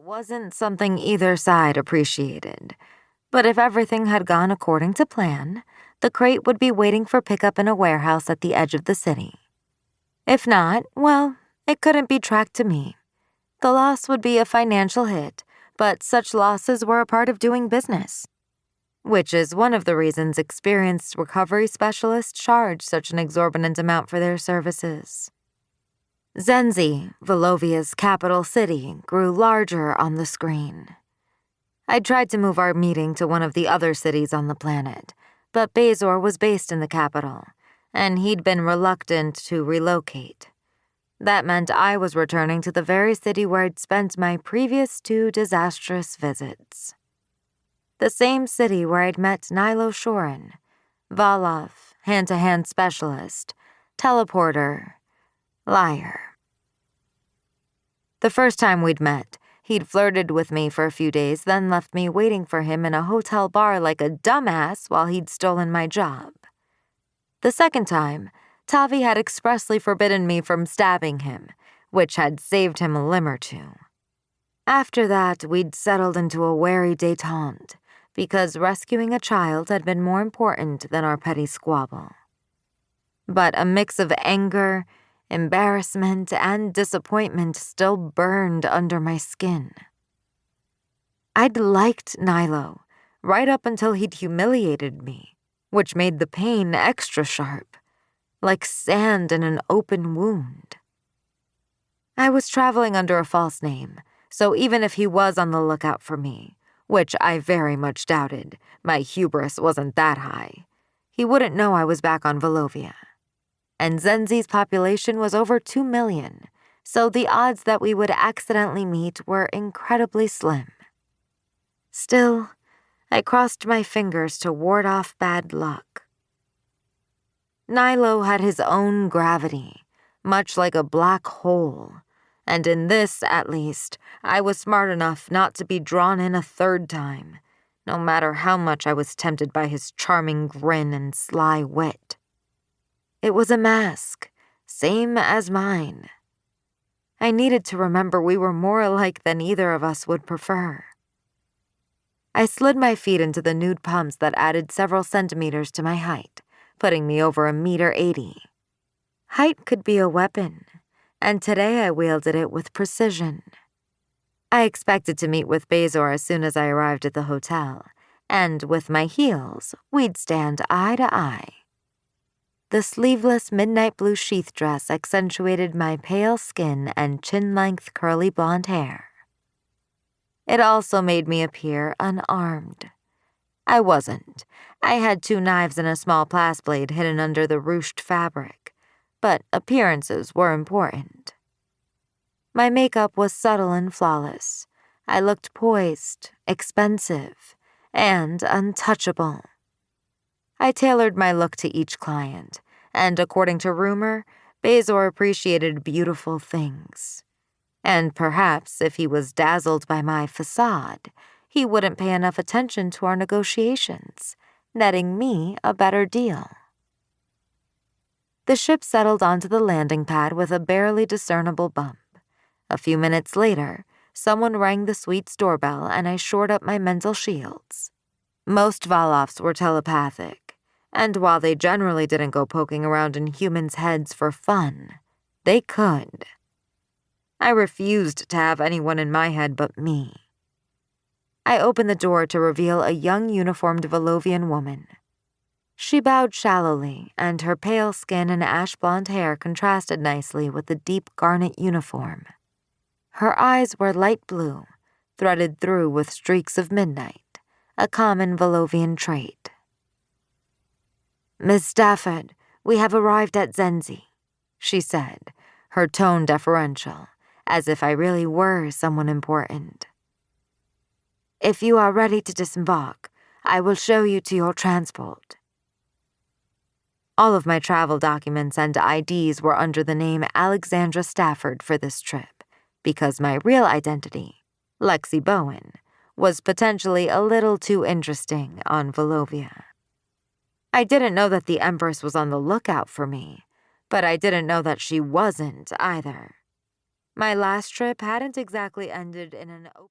wasn't something either side appreciated. But if everything had gone according to plan, the crate would be waiting for pickup in a warehouse at the edge of the city. If not, well, it couldn't be tracked to me. The loss would be a financial hit, but such losses were a part of doing business, which is one of the reasons experienced recovery specialists charge such an exorbitant amount for their services. Zenzi, Velovia's capital city, grew larger on the screen. I tried to move our meeting to one of the other cities on the planet, but Bezor was based in the capital, and he'd been reluctant to relocate. That meant I was returning to the very city where I'd spent my previous 2 disastrous visits. The same city where I'd met Nilo Shorin, Valov, hand-to-hand specialist, teleporter, liar. The first time we'd met, he'd flirted with me for a few days, then left me waiting for him in a hotel bar like a dumbass while he'd stolen my job. The second time, Tavi had expressly forbidden me from stabbing him, which had saved him a limb or 2. After that, we'd settled into a wary détente, because rescuing a child had been more important than our petty squabble. But a mix of anger, embarrassment, and disappointment still burned under my skin. I'd liked Nilo, right up until he'd humiliated me, which made the pain extra sharp, like sand in an open wound. I was traveling under a false name, so even if he was on the lookout for me, which I very much doubted, my hubris wasn't that high, he wouldn't know I was back on Velovia. And Zenzi's population was over 2 million, so the odds that we would accidentally meet were incredibly slim. Still, I crossed my fingers to ward off bad luck. Nilo had his own gravity, much like a black hole, and in this, at least, I was smart enough not to be drawn in a third time, no matter how much I was tempted by his charming grin and sly wit. It was a mask, same as mine. I needed to remember we were more alike than either of us would prefer. I slid my feet into the nude pumps that added several centimeters to my height, putting me over 1.80 meters. Height could be a weapon, and today I wielded it with precision. I expected to meet with Bezor as soon as I arrived at the hotel, and with my heels, we'd stand eye to eye. The sleeveless midnight blue sheath dress accentuated my pale skin and chin-length curly blonde hair. It also made me appear unarmed. I wasn't. I had 2 knives and a small blade blade hidden under the ruched fabric, but appearances were important. My makeup was subtle and flawless. I looked poised, expensive, and untouchable. I tailored my look to each client, and according to rumor, Bezor appreciated beautiful things. And perhaps if he was dazzled by my facade, he wouldn't pay enough attention to our negotiations, netting me a better deal. The ship settled onto the landing pad with a barely discernible bump. A few minutes later, someone rang the suite's doorbell and I shored up my mental shields. Most Valovs were telepathic, and while they generally didn't go poking around in humans' heads for fun, they could. I refused to have anyone in my head but me. I opened the door to reveal a young uniformed Velovian woman. She bowed shallowly, and her pale skin and ash-blonde hair contrasted nicely with the deep garnet uniform. Her eyes were light blue, threaded through with streaks of midnight, a common Velovian trait. "Miss Stafford, we have arrived at Zenzi," she said, her tone deferential, as if I really were someone important. "If you are ready to disembark, I will show you to your transport." All of my travel documents and IDs were under the name Alexandra Stafford for this trip, because my real identity, Lexi Bowens, was potentially a little too interesting on Velovia. I didn't know that the Empress was on the lookout for me, but I didn't know that she wasn't either. My last trip hadn't exactly ended in an open